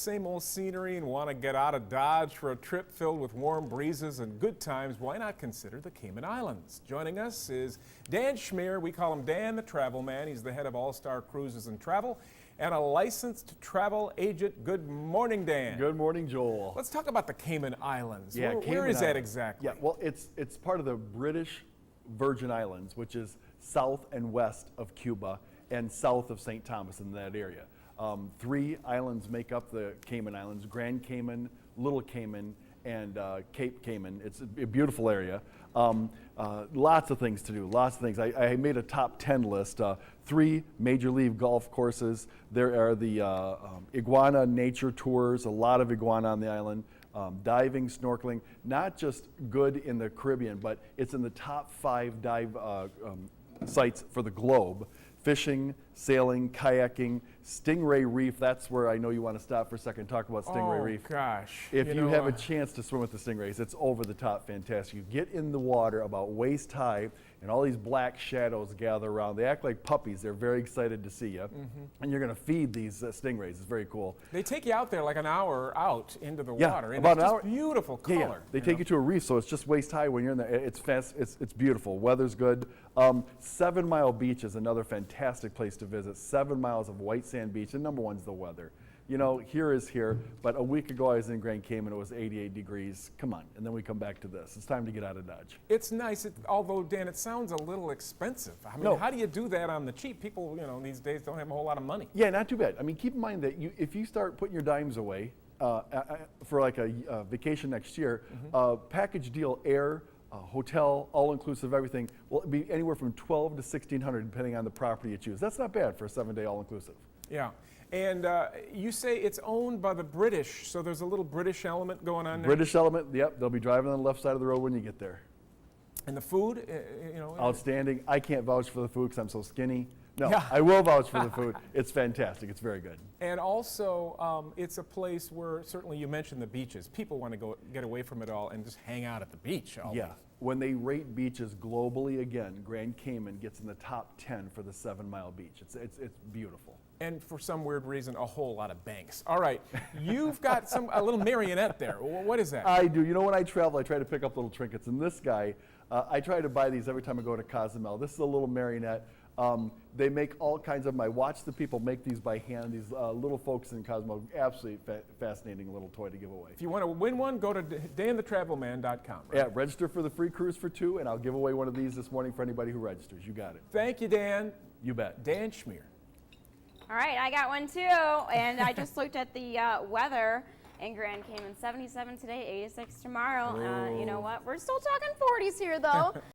same old scenery and want to get out of Dodge for a trip filled with warm breezes and good times, why not consider the Cayman Islands? Joining us is Dan Schmier. We call him Dan the Travel Man. He's the head of All-Star Cruises and Travel and a licensed travel agent. Good morning, Dan. Good morning, Joel. Let's talk about the Cayman Islands. Yeah, Where is that exactly? Yeah, well, it's part of the British Virgin Islands, which is south and west of Cuba and south of St. Thomas in that area. 3 islands make up the Cayman Islands: Grand Cayman, Little Cayman, and Cape Cayman. It's a beautiful area. Lots of things to do, lots of things. I made a top 10 list. 3 major league golf courses. There are the iguana nature tours, a lot of iguana on the island. Diving, snorkeling, not just good in the Caribbean, but it's in the top 5 dive sites for the globe. Fishing, sailing, kayaking, Stingray Reef. That's where I know you want to stop for a second and talk about Stingray Reef. Oh, gosh. If you have a chance to swim with the stingrays, it's over the top fantastic. You get in the water about waist high, and all these black shadows gather around. They act like puppies. They're very excited to see you. And you're going to feed these stingrays. It's very cool. They take you out there like an hour out into the water. And about it's an just hour. Beautiful color. Yeah. They take you to a reef, so it's just waist high when you're in there. It's fast. It's beautiful. Weather's good. 7 Mile Beach is another fantastic place to visit. 7 miles of white sand beach, and number 1's the weather. You know, here is here, but a week ago I was in Grand Cayman, it was 88 degrees. Come on, and then we come back to this. It's time to get out of Dodge. It's nice, although, Dan, it sounds a little expensive. I mean, No. How do you do that on the cheap? People, these days don't have a whole lot of money. Yeah, not too bad. I mean, keep in mind that if you start putting your dimes away for like a vacation next year, package deal, air, hotel, all-inclusive, everything, will be anywhere from $1,200 to $1,600 depending on the property you choose. That's not bad for a 7-day all-inclusive. Yeah. And you say it's owned by the British, so there's a little British element going on there? British element, yep. They'll be driving on the left side of the road when you get there. And the food, Outstanding. I can't vouch for the food because I'm so skinny. No, Yeah. I will vouch for the food. It's fantastic. It's very good. And also, it's a place where, certainly you mentioned the beaches. People want to go get away from it all and just hang out at the beach all Yeah. week. When they rate beaches globally, again, Grand Cayman gets in the top 10 for the 7 Mile Beach. It's beautiful. And for some weird reason, a whole lot of banks. All right, you've got a little marionette there. What is that? I do. You know, when I travel, I try to pick up little trinkets. And this guy, I try to buy these every time I go to Cozumel. This is a little marionette. They make all kinds of them. I watch the people make these by hand. These little folks in Cozumel, absolutely fascinating little toy to give away. If you want to win one, go to danthetravelman.com. Right? Yeah, register for the free cruise for 2, and I'll give away one of these this morning for anybody who registers. You got it. Thank you, Dan. You bet. Dan Schmier. All right, I got one too, and I just looked at the weather in Grand Cayman. 77 today, 86 tomorrow. You know what? We're still talking 40s here, though.